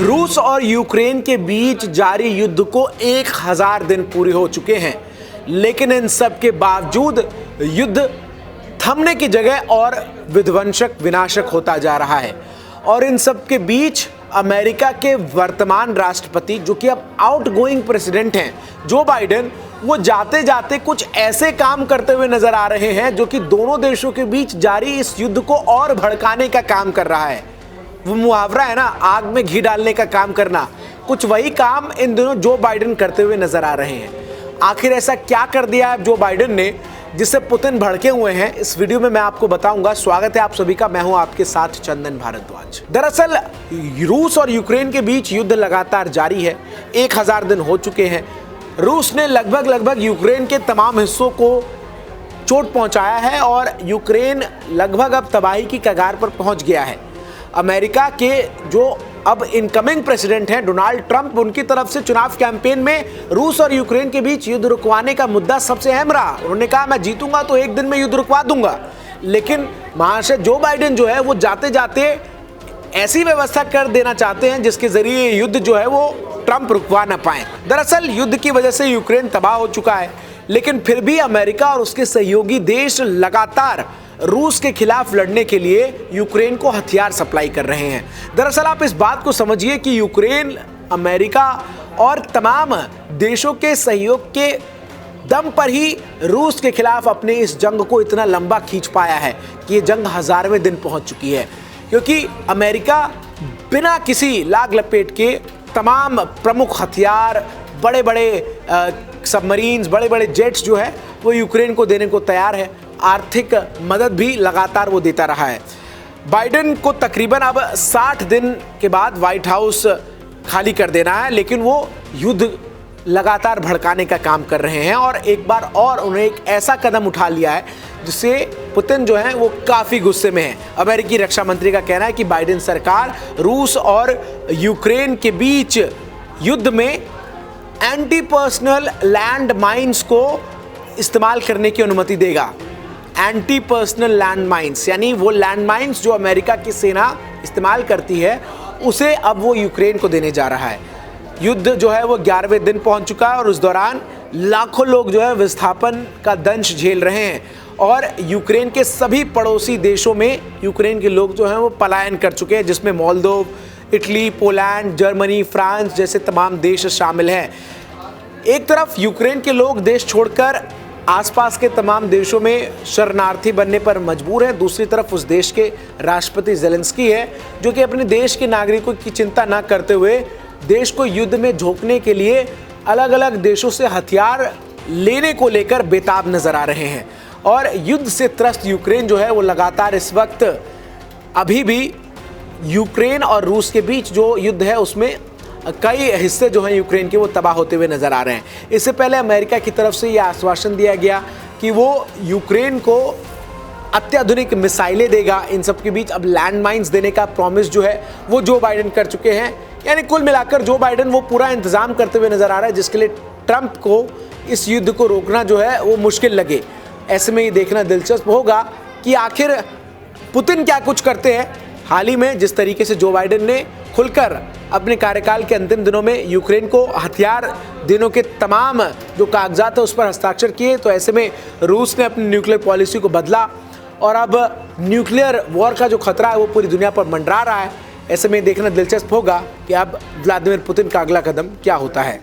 रूस और यूक्रेन के बीच जारी युद्ध को 1000 दिन पूरे हो चुके हैं, लेकिन इन सब के बावजूद युद्ध थमने की जगह और विध्वंसक विनाशक होता जा रहा है। और इन सब के बीच अमेरिका के वर्तमान राष्ट्रपति, जो कि अब आउटगोइंग प्रेसिडेंट हैं, जो बाइडेन, वो जाते जाते कुछ ऐसे काम करते हुए नजर आ रहे हैं जो कि दोनों देशों के बीच जारी इस युद्ध को और भड़काने का काम कर रहा है। वो मुहावरा है ना, आग में घी डालने का काम करना, कुछ वही काम इन दिनों जो बाइडेन करते हुए नजर आ रहे हैं। आखिर ऐसा क्या कर दिया है जो बाइडेन ने जिससे पुतिन भड़के हुए हैं, इस वीडियो में मैं आपको बताऊंगा। स्वागत है आप सभी का, मैं हूं आपके साथ चंदन भारद्वाज। दरअसल रूस और यूक्रेन के बीच युद्ध लगातार जारी है। 1000 दिन हो चुके हैं। रूस ने लगभग यूक्रेन के तमाम हिस्सों को चोट पहुंचाया है और यूक्रेन लगभग अब तबाही की कगार पर पहुंच गया है। अमेरिका के जो अब इनकमिंग प्रेसिडेंट हैं डोनाल्ड ट्रंप, उनकी तरफ से चुनाव कैंपेन में रूस और यूक्रेन के बीच युद्ध रुकवाने का मुद्दा सबसे अहम रहा। उन्होंने कहा मैं जीतूंगा तो एक दिन में युद्ध रुकवा दूंगा। लेकिन महाशय जो बाइडेन जो है वो जाते जाते ऐसी व्यवस्था कर देना चाहते हैं जिसके जरिए युद्ध जो है वो ट्रंप रुकवा ना पाए। दरअसल युद्ध की वजह से यूक्रेन तबाह हो चुका है, लेकिन फिर भी अमेरिका और उसके सहयोगी देश लगातार रूस के खिलाफ लड़ने के लिए यूक्रेन को हथियार सप्लाई कर रहे हैं। दरअसल आप इस बात को समझिए कि यूक्रेन अमेरिका और तमाम देशों के सहयोग के दम पर ही रूस के खिलाफ अपने इस जंग को इतना लंबा खींच पाया है कि ये जंग 1000वें दिन पहुंच चुकी है। क्योंकि अमेरिका बिना किसी लाग लपेट के तमाम प्रमुख हथियार, बड़े बड़े सबमरीन्स, बड़े बड़े जेट्स जो है वो यूक्रेन को देने को तैयार है। आर्थिक मदद भी लगातार वो देता रहा है। बाइडेन को तकरीबन अब 60 दिन के बाद व्हाइट हाउस खाली कर देना है, लेकिन वो युद्ध लगातार भड़काने का काम कर रहे हैं और एक बार और उन्हें एक ऐसा कदम उठा लिया है जिससे पुतिन जो है वो काफ़ी गुस्से में है। अमेरिकी रक्षा मंत्री का कहना है कि बाइडेन सरकार रूस और यूक्रेन के बीच युद्ध में एंटी पर्सनल लैंड माइन्स को इस्तेमाल करने की अनुमति देगा। एंटी पर्सनल लैंड माइन्स यानी वो लैंड माइन्स जो अमेरिका की सेना इस्तेमाल करती है, उसे अब वो यूक्रेन को देने जा रहा है। युद्ध जो है वो 11वें दिन पहुंच चुका है और उस दौरान लाखों लोग जो है विस्थापन का दंश झेल रहे हैं और यूक्रेन के सभी पड़ोसी देशों में यूक्रेन के लोग जो हैं वो पलायन कर चुके हैं, जिसमें मोल्दोव, इटली, पोलैंड, जर्मनी, फ्रांस जैसे तमाम देश शामिल हैं। एक तरफ यूक्रेन के लोग देश छोड़कर आसपास के तमाम देशों में शरणार्थी बनने पर मजबूर हैं, दूसरी तरफ उस देश के राष्ट्रपति ज़ेलेंस्की है जो कि अपने देश के नागरिकों की चिंता न करते हुए देश को युद्ध में झोंकने के लिए अलग अलग देशों से हथियार लेने को लेकर बेताब नजर आ रहे हैं। और युद्ध से त्रस्त यूक्रेन जो है वो लगातार इस वक्त अभी भी यूक्रेन और रूस के बीच जो युद्ध है उसमें कई हिस्से जो हैं यूक्रेन के वो तबाह होते हुए नजर आ रहे हैं। इससे पहले अमेरिका की तरफ से यह आश्वासन दिया गया कि वो यूक्रेन को अत्याधुनिक मिसाइलें देगा। इन सब के बीच अब लैंड माइन्स देने का प्रॉमिस जो है वो जो बाइडेन कर चुके हैं। यानी कुल मिलाकर जो बाइडेन वो पूरा इंतजाम करते हुए नजर आ रहा है जिसके लिए ट्रंप को इस युद्ध को रोकना जो है वो मुश्किल लगे। ऐसे में ये देखना दिलचस्प होगा कि आखिर पुतिन क्या कुछ करते हैं। हाल ही में जिस तरीके से जो बाइडेन ने खुलकर अपने कार्यकाल के अंतिम दिनों में यूक्रेन को हथियार देने के तमाम जो कागजात है उस पर हस्ताक्षर किए, तो ऐसे में रूस ने अपनी न्यूक्लियर पॉलिसी को बदला और अब न्यूक्लियर वॉर का जो खतरा है वो पूरी दुनिया पर मंडरा रहा है। ऐसे में देखना दिलचस्प होगा कि अब व्लादिमीर पुतिन का अगला कदम क्या होता है।